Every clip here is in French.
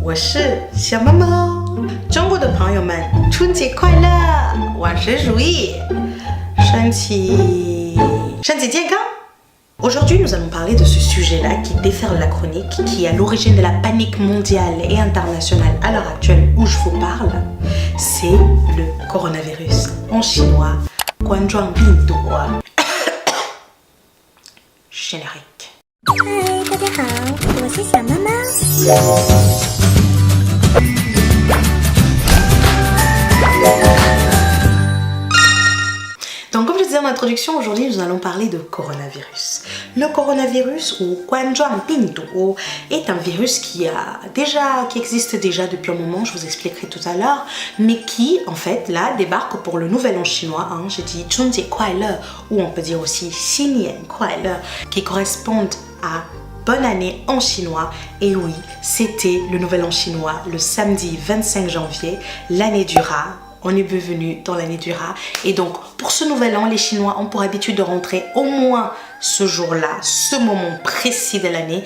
我是小猫猫。中国的朋友们，春节快乐！我是如意，身体健康。Aujourd'hui, nous allons parler de ce sujet-là qui déferle la chronique, qui est à l'origine de la panique mondiale et internationale à l'heure actuelle où je vous parle. C'est le coronavirus. En chinois, Guanzhuang Bindu. Générique. Hi, 大家好，我是小妈妈。Donc comme je disais en introduction, aujourd'hui nous allons parler de coronavirus. Le coronavirus ou Guanzhuang Bindu est un virus qui existe déjà depuis un moment, je vous expliquerai tout à l'heure, mais qui en fait là débarque pour le nouvel an chinois, j'ai dit Chunjie Kuai-le ou on peut dire aussi Xinian Kuai-le, qui correspondent à bonne année en chinois. Et oui, c'était le nouvel an chinois le samedi 25 janvier, l'année du rat. On est bienvenu dans l'année du rat. Et donc, pour ce nouvel an, les Chinois ont pour habitude de rentrer au moins ce jour-là, ce moment précis de l'année,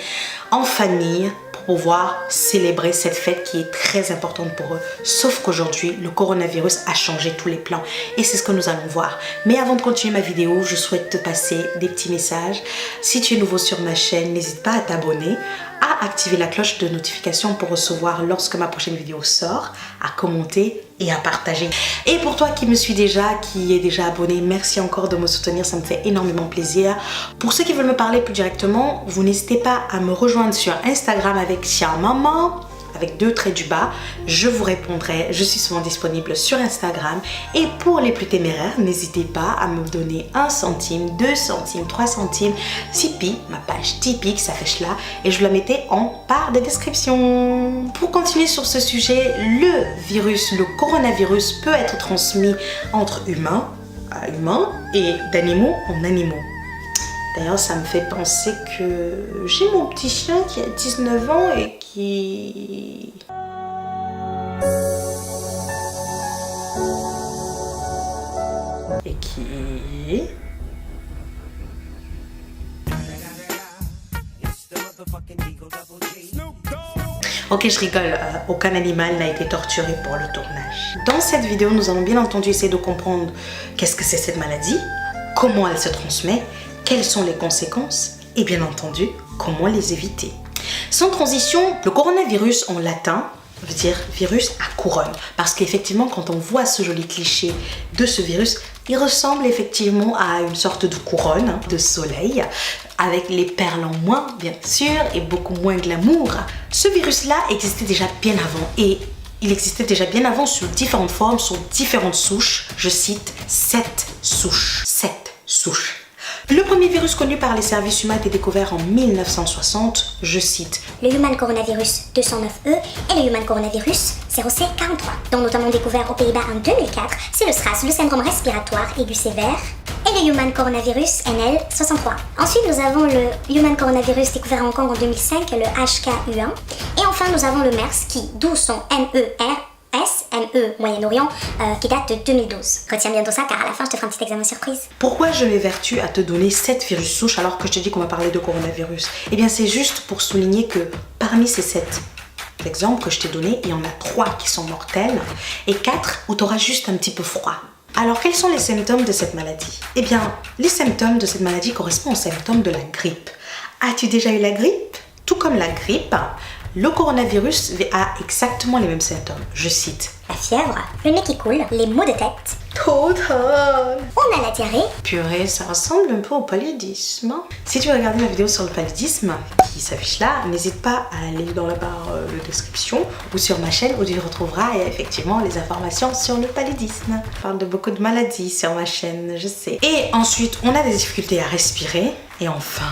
en famille, pour pouvoir célébrer cette fête qui est très importante pour eux. Sauf qu'aujourd'hui, le coronavirus a changé tous les plans. Et c'est ce que nous allons voir. Mais avant de continuer ma vidéo, je souhaite te passer des petits messages. Si tu es nouveau sur ma chaîne, n'hésite pas à t'abonner, à activer la cloche de notification pour recevoir lorsque ma prochaine vidéo sort, à commenter et à partager. Et pour toi qui me suis déjà, qui est déjà abonné, merci encore de me soutenir, ça me fait énormément plaisir. Pour ceux qui veulent me parler plus directement, vous n'hésitez pas à me rejoindre sur Instagram avec Xiaomaman, avec 2 traits du bas, je vous répondrai, je suis souvent disponible sur Instagram. Et pour les plus téméraires, n'hésitez pas à me donner 1 centime, 2 centimes, 3 centimes, Tipeee, ma page Tipeee qui s'affiche là, et je la mettais en barre de description. Pour continuer sur ce sujet, le coronavirus peut être transmis entre humains à humains et d'animaux en animaux. D'ailleurs, ça me fait penser que j'ai mon petit chien qui a 19 ans et qui... Ok, je rigole, aucun animal n'a été torturé pour le tournage. Dans cette vidéo, nous allons bien entendu essayer de comprendre qu'est-ce que c'est cette maladie, comment elle se transmet, quelles sont les conséquences et bien entendu, comment les éviter. Sans transition, le coronavirus en latin veut dire virus à couronne. Parce qu'effectivement, quand on voit ce joli cliché de ce virus, il ressemble effectivement à une sorte de couronne de soleil, avec les perles en moins, bien sûr, et beaucoup moins glamour. Ce virus-là existait déjà bien avant, et il existait déjà bien avant sous différentes formes, sous différentes souches. Je cite 7 souches. 7 souches. Le premier virus connu par les services humains a été découvert en 1960, je cite. Le Human Coronavirus 209E et le Human Coronavirus 0C43, dont notamment découvert aux Pays-Bas en 2004, c'est le SRAS, le syndrome respiratoire aigu sévère, et le Human Coronavirus NL63. Ensuite, nous avons le Human Coronavirus découvert à Hong Kong en 2005, le HKU1. Et enfin, nous avons le MERS, d'où son MERS, Moyen-Orient, qui date de 2012. Retiens bientôt ça car à la fin je te ferai un petit examen surprise. Pourquoi je m'évertue à te donner 7 virus souches alors que je te dis qu'on va parler de coronavirus? Eh bien c'est juste pour souligner que parmi ces 7 exemples que je t'ai donnés, il y en a 3 qui sont mortels et 4 où tu auras juste un petit peu froid. Alors quels sont les symptômes de cette maladie? Eh bien les symptômes de cette maladie correspondent aux symptômes de la grippe. As-tu déjà eu la grippe? Tout comme la grippe, le coronavirus a exactement les mêmes symptômes. Je cite. La fièvre, le nez qui coule, les maux de tête. Total. On a la diarrhée. Purée, ça ressemble un peu au paludisme. Si tu veux regarder ma vidéo sur le paludisme, qui s'affiche là, n'hésite pas à aller dans la barre de description ou sur ma chaîne où tu retrouveras effectivement les informations sur le paludisme. Je parle de beaucoup de maladies sur ma chaîne, je sais. Et ensuite, on a des difficultés à respirer. Et enfin...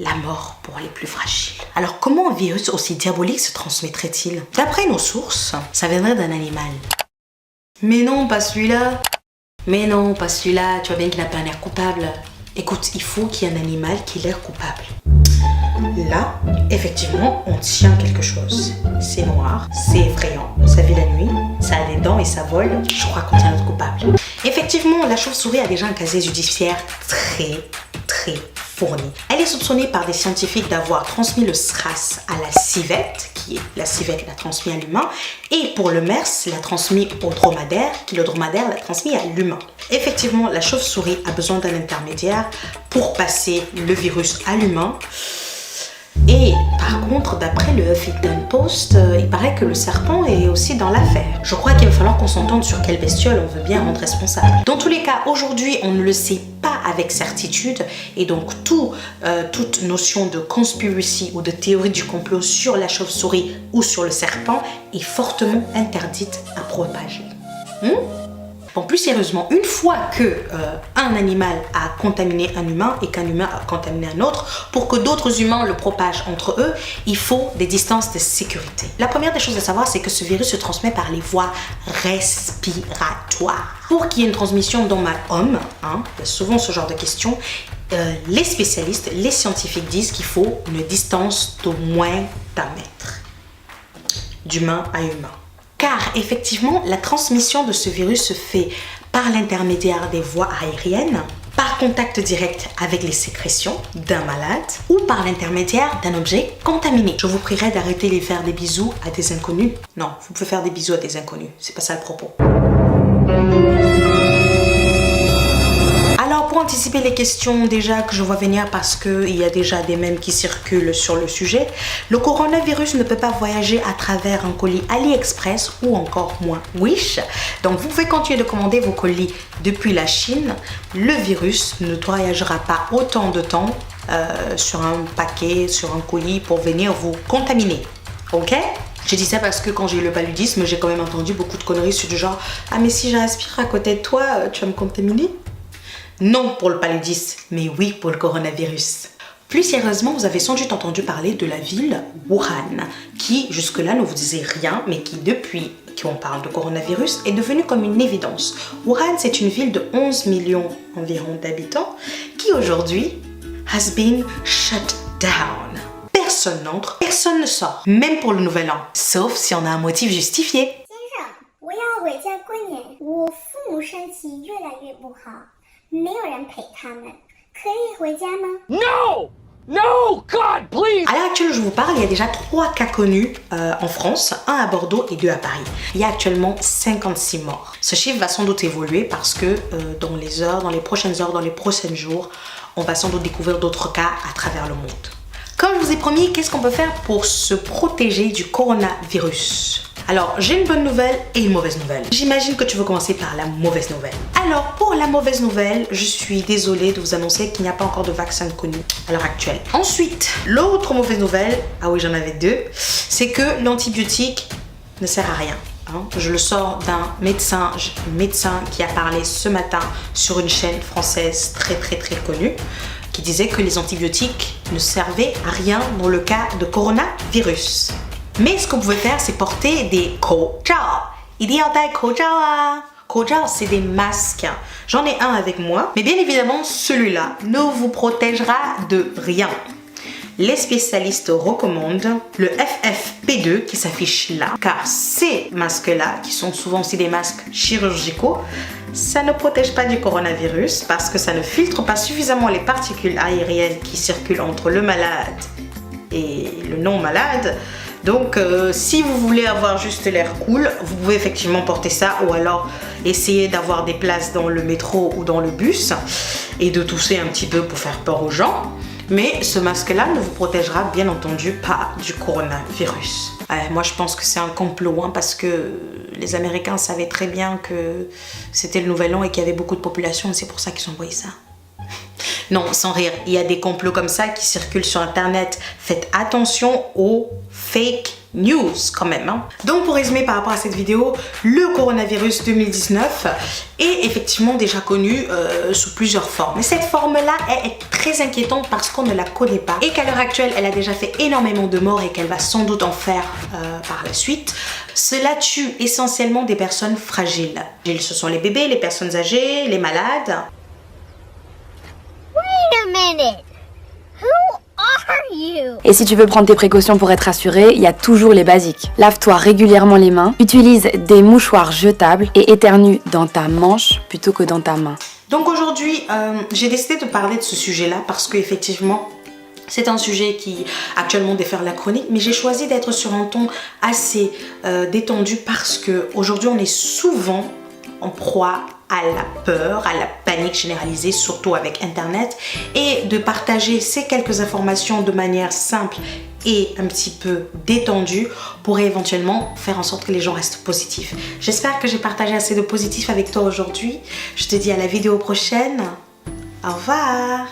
la mort pour les plus fragiles. Alors comment un virus aussi diabolique se transmettrait-il? D'après nos sources, ça viendrait d'un animal. Mais non, pas celui-là. Mais non, pas celui-là. Tu vois bien qu'il n'a pas un air coupable. Écoute, il faut qu'il y ait un animal qui ait l'air coupable. Là, effectivement, on tient quelque chose. C'est noir, c'est effrayant, ça vit la nuit, ça a des dents et ça vole. Je crois qu'on tient notre coupable. Effectivement, la chauve-souris a déjà un casier judiciaire très fournie. Elle est soupçonnée par des scientifiques d'avoir transmis le SRAS à la civette, qui est la civette l'a transmis à l'humain, et pour le MERS, l'a transmis au dromadaire, qui le dromadaire l'a transmis à l'humain. Effectivement, la chauve-souris a besoin d'un intermédiaire pour passer le virus à l'humain. Et par contre, d'après le Huffington Post, il paraît que le serpent est aussi dans l'affaire. Je crois qu'il va falloir qu'on s'entende sur quelle bestiole on veut bien rendre responsable. Dans tous les cas, aujourd'hui, on ne le sait pas avec certitude et donc toute notion de conspiracy ou de théorie du complot sur la chauve-souris ou sur le serpent est fortement interdite à propager. Bon, plus sérieusement, une fois que un animal a contaminé un humain et qu'un humain a contaminé un autre, pour que d'autres humains le propagent entre eux, il faut des distances de sécurité. La première des choses à savoir, c'est que ce virus se transmet par les voies respiratoires. Pour qu'il y ait une transmission d'homme-à-homme, il y a souvent ce genre de questions, les spécialistes, les scientifiques disent qu'il faut une distance d'au moins d'1 mètre, d'humain à humain. Car effectivement, la transmission de ce virus se fait par l'intermédiaire des voies aériennes, par contact direct avec les sécrétions d'un malade ou par l'intermédiaire d'un objet contaminé. Je vous prierai d'arrêter de faire des bisous à des inconnus. Non, vous pouvez faire des bisous à des inconnus, c'est pas ça le propos. Alors pour anticiper les questions déjà que je vois venir parce qu'il y a déjà des mèmes qui circulent sur le sujet, le coronavirus ne peut pas voyager à travers un colis AliExpress ou encore moins Wish. Donc vous pouvez continuer de commander vos colis depuis la Chine. Le virus ne voyagera pas autant de temps sur un paquet, sur un colis pour venir vous contaminer. Ok ? Je dis ça parce que quand j'ai eu le paludisme, j'ai quand même entendu beaucoup de conneries sur du genre « Ah mais si je respire à côté de toi, tu vas me contaminer ?» Non pour le paludisme, mais oui pour le coronavirus. Plus sérieusement, vous avez sans doute entendu parler de la ville Wuhan, qui jusque-là ne vous disait rien, mais qui depuis qu'on parle de coronavirus est devenue comme une évidence. Wuhan, c'est une ville de 11 millions environ d'habitants, qui aujourd'hui has been shut down. Personne n'entre, personne ne sort, même pour le nouvel an, sauf si on a un motif justifié. No! No! God, please! À l'heure actuelle où je vous parle, il y a déjà 3 cas connus en France, 1 à Bordeaux et 2 à Paris. Il y a actuellement 56 morts. Ce chiffre va sans doute évoluer parce que dans les prochaines heures, dans les prochains jours, on va sans doute découvrir d'autres cas à travers le monde. Comme je vous ai promis, qu'est-ce qu'on peut faire pour se protéger du coronavirus ? Alors, j'ai une bonne nouvelle et une mauvaise nouvelle. J'imagine que tu veux commencer par la mauvaise nouvelle. Alors, pour la mauvaise nouvelle, je suis désolée de vous annoncer qu'il n'y a pas encore de vaccin connu à l'heure actuelle. Ensuite, l'autre mauvaise nouvelle, ah oui, j'en avais 2, c'est que l'antibiotique ne sert à rien. Je le sors d'un médecin qui a parlé ce matin sur une chaîne française très connue, qui disait que les antibiotiques ne servaient à rien dans le cas de coronavirus. Mais ce que vous pouvez faire, c'est porter des口罩.口罩, c'est des masques. J'en ai un avec moi, mais bien évidemment, celui-là ne vous protégera de rien. Les spécialistes recommandent le FFP2 qui s'affiche là, car ces masques-là, qui sont souvent aussi des masques chirurgicaux, ça ne protège pas du coronavirus parce que ça ne filtre pas suffisamment les particules aériennes qui circulent entre le malade et le non-malade. Donc, si vous voulez avoir juste l'air cool, vous pouvez effectivement porter ça ou alors essayer d'avoir des places dans le métro ou dans le bus et de tousser un petit peu pour faire peur aux gens. Mais ce masque-là ne vous protégera bien entendu pas du coronavirus. Moi, je pense que c'est un complot parce que les Américains savaient très bien que c'était le nouvel an et qu'il y avait beaucoup de population et c'est pour ça qu'ils ont envoyé ça. Non, sans rire, il y a des complots comme ça qui circulent sur internet. Faites attention aux fake news quand même. Donc pour résumer par rapport à cette vidéo, le coronavirus 2019 est effectivement déjà connu sous plusieurs formes. Mais cette forme-là est très inquiétante parce qu'on ne la connaît pas et qu'à l'heure actuelle, elle a déjà fait énormément de morts et qu'elle va sans doute en faire par la suite. Cela tue essentiellement des personnes fragiles. Ce sont les bébés, les personnes âgées, les malades. Wait a minute. Who are you? Et si tu veux prendre tes précautions pour être assuré, il y a toujours les basiques. Lave-toi régulièrement les mains, utilise des mouchoirs jetables et éternue dans ta manche plutôt que dans ta main. Donc aujourd'hui, j'ai décidé de parler de ce sujet-là parce qu'effectivement, c'est un sujet qui actuellement défère la chronique, mais j'ai choisi d'être sur un ton assez détendu parce qu'aujourd'hui, on est souvent en proie à la peur, à la panique généralisée, surtout avec Internet, et de partager ces quelques informations de manière simple et un petit peu détendue pourrait éventuellement faire en sorte que les gens restent positifs. J'espère que j'ai partagé assez de positif avec toi aujourd'hui. Je te dis à la vidéo prochaine. Au revoir.